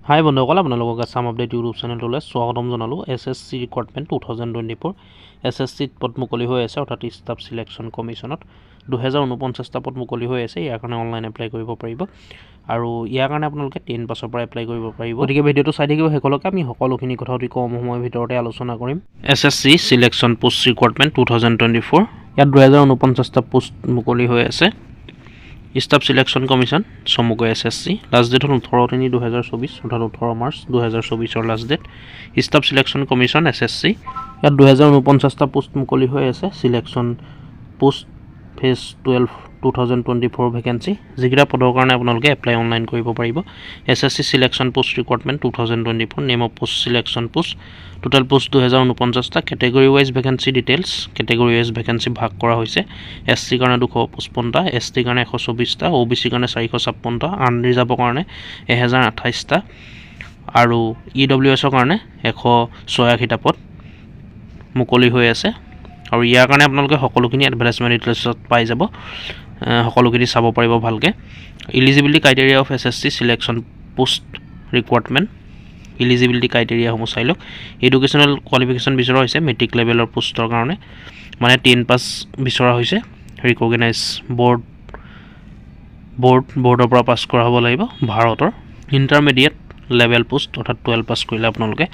হাই বন্ধুসকল, আপোনালোকক Assam update YouTube চেনেলটোলৈ স্বাগতম জনালোঁ। SSC ৰিক্ৰুটমেণ্ট 2024 SSCত পদ মুকলি হৈ আছে, অৰ্থাৎ ষ্টাফ চিলেকশ্যন কমিশ্যনত 2049টা পদ মুকলি হৈ আছে। ইয়াৰ কাৰণে অনলাইন এপ্লাই কৰিব পাৰিব আৰু ইয়াৰ কাৰণে আপোনালোকে 10 পাছৰ পৰা এপ্লাই কৰিব পাৰিব। গতিকে ভিডিঅ'টো চাই থাকিব শেষলৈকে। আমি সকলোখিনি কথা অতি কম সময়ৰ ভিতৰতে আলোচনা কৰিম। SSC চিলেকশ্যন পোষ্ট ৰিক্ৰুটমেণ্ট 2024, ইয়াত 2049টা পোষ্ট মুকলি হৈ আছে। ষ্টাফ চিলেকশ্যন কমিশ্যন চমুকৈ SSC, লাষ্ট ডেট হ'ল 18/3/2024, অৰ্থাৎ 18 March 2024 last date. Staff selection commission SSC, ইয়াত 2049টা পোষ্ট মুকলি হৈ আছে। চিলেকশ্যন পোষ্ট ফেজ 12 2024 ভেকেঞ্চি, যিকেইটা পদৰ কাৰণে আপোনালোকে এপ্লাই অনলাইন কৰিব পাৰিব। SSC selection post recruitment 2024, name of post selection post, total post 2049টা। Category wise vacancy details, category wise vacancy ভাগ কৰা হৈছে। SC কাৰণে 255টা, ST কাৰণে 124টা, OBC কাৰণে 456টা, আনৰিজাৰ্ভৰ কাৰণে 1028টা আৰু EWS কাৰণে 186টা পদ মুকলি হৈ আছে। আৰু ইয়াৰ কাৰণে আপোনালোকে সকলোখিনি এডভাৰটাইজমেণ্ট ডিটেইলছত পাই যাব, সকলোখিনি চাব পাৰিব ভালকৈ। Eligibility criteria of SSC selection post recruitment, eligibility ক্ৰাইটেৰিয়াসমূহ চাই লওক। এডুকেশ্যনেল কোৱালিফিকেশ্যন বিচৰা হৈছে মেট্ৰিক লেভেলৰ পোষ্টৰ কাৰণে, মানে 10 পাছ বিচৰা হৈছে। ৰিকগনাইজ বৰ্ডৰ পৰা পাছ কৰা হ'ব লাগিব ভাৰতৰ। ইণ্টাৰমিডিয়েট লেভেল পোষ্ট, অৰ্থাৎ 12 পাছ কৰিলে আপোনালোকে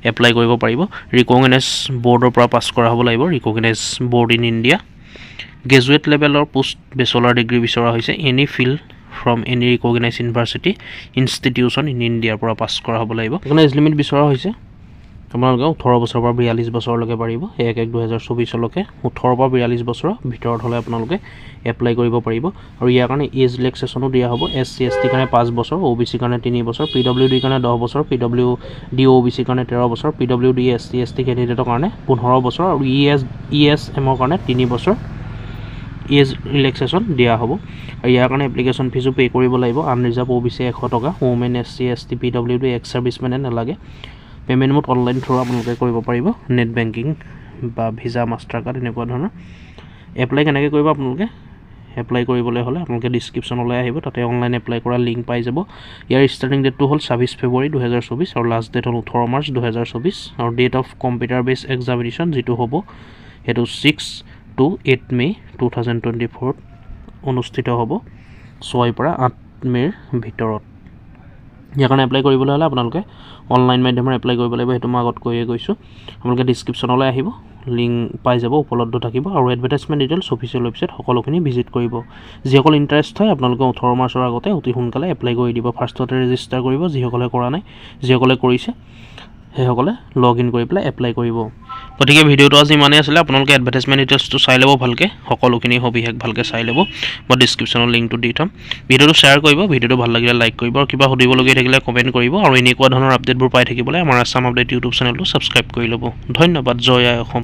এপ্লাই কৰিব পাৰিব। ৰিকগনাইজ বৰ্ডৰ পৰা পাছ কৰা হ'ব লাগিব, recognise board in India. Graduate লেভেলৰ পোষ্ট বেচেলৰ ডিগ্ৰী বিচৰা হৈছে any field from any recognise university institution in ইণ্ডিয়াৰ পৰা পাছ কৰা হ'ব লাগিব। সেইকাৰণে এজ লিমিট বিচৰা হৈছে আপোনালোকে 18 বছৰৰ পৰা 42 বছৰলৈকে পাৰিব। 1/1/2024লৈকে 18 পৰা 42 বছৰৰ ভিতৰত হ'লে আপোনালোকে এপ্লাই কৰিব পাৰিব। আৰু ইয়াৰ কাৰণে এজ ৰিলেক্সেশ্যনো দিয়া হ'ব। SC ST কাৰণে 5 বছৰ, OBC কাৰণে 3 বছৰ, PWD কাৰণে 10 বছৰ, PWD OBC কাৰণে 13 বছৰ, PWD SC ST কেণ্ডিডেটৰ কাৰণে 15 বছৰ আৰু ESMৰ কাৰণে 3 বছৰ এজ ৰিলেক্সেশ্যন দিয়া হ'ব। আৰু ইয়াৰ কাৰণে এপ্লিকেশ্যন ফিজো পে' কৰিব লাগিব। আনৰিজাৰ্ভ OBC 100 টকা, women SC ST PWD ex ছাৰ্ভিচমেনে নালাগে। পে'মেণ্ট মোড অনলাইন থ্ৰু আপোনালোকে কৰিব পাৰিব, নেট বেংকিং বা ভিছা মাষ্টাৰ কাৰ্ড এনেকুৱা ধৰণৰ। এপ্লাই কেনেকৈ কৰিব আপোনালোকে? এপ্লাই কৰিবলৈ হ'লে আপোনালোকে ডিছক্ৰিপশ্যনলৈ আহিব, তাতে অনলাইন এপ্লাই কৰা লিংক পাই যাব। ইয়াৰ ষ্টাৰ্টিং ডেটটো হ'ল 26 ফেব্ৰুৱাৰী 2024 আৰু লাষ্ট ডেট হ'ল 18 মাৰ্চ 2024 আৰু ডেট অফ কম্পিউটাৰ বেছ এক্সামিনেশ্যন যিটো হ'ব সেইটো 6 to 8 মে 2024 অনুষ্ঠিত হ'ব, 6 পৰা 8 মে'ৰ ভিতৰত। ইয়াৰ কাৰণে এপ্লাই কৰিবলৈ হ'লে আপোনালোকে অনলাইন মাধ্যমেৰে এপ্লাই কৰিব লাগিব, সেইটো মই আগত কৈয়ে গৈছোঁ। আপোনালোকে ডিছক্ৰিপশ্যনলৈ আহিব, লিংক পাই যাব, উপলব্ধ থাকিব। আৰু এডভাৰটাইজমেণ্ট ডিটেইলছ অফিচিয়েল ৱেবছাইট সকলোখিনি ভিজিট কৰিব। যিসকল ইণ্টাৰেষ্ট হয় আপোনালোকে 18 মাৰ্চৰ আগতে অতি সোনকালে এপ্লাই কৰি দিব। ফাৰ্ষ্টতে ৰেজিষ্টাৰ কৰিব, যিসকলে কৰা নাই। যিসকলে কৰিছে সেইসকলে লগ ইন কৰি পেলাই এপ্লাই কৰিব। গতিকে ভিডিঅ'টো আজি ইমানেই আছিলে। আপোনালোকে এডভাৰটাইজমেণ্ট ডিটেইলছটো চাই ল'ব ভালকৈ, সকলোখিনি সবিশেষ ভালকৈ চাই ল'ব। মই ডিছক্ৰিপশ্যনৰ লিংকটো দি থ'ম। ভিডিঅ'টো শ্বেয়াৰ কৰিব, ভিডিঅ'টো ভাল লাগিলে লাইক কৰিব আৰু কিবা সুধিবলগীয়া থাকিলে কমেণ্ট কৰিব। আৰু এনেকুৱা ধৰণৰ আপডেটবোৰ পাই থাকিবলৈ আমাৰ আছাম আপডেট ইউটিউব চেনেলটো ছাবস্ক্ৰাইব কৰি ল'ব। ধন্যবাদ। জয় আই অসম।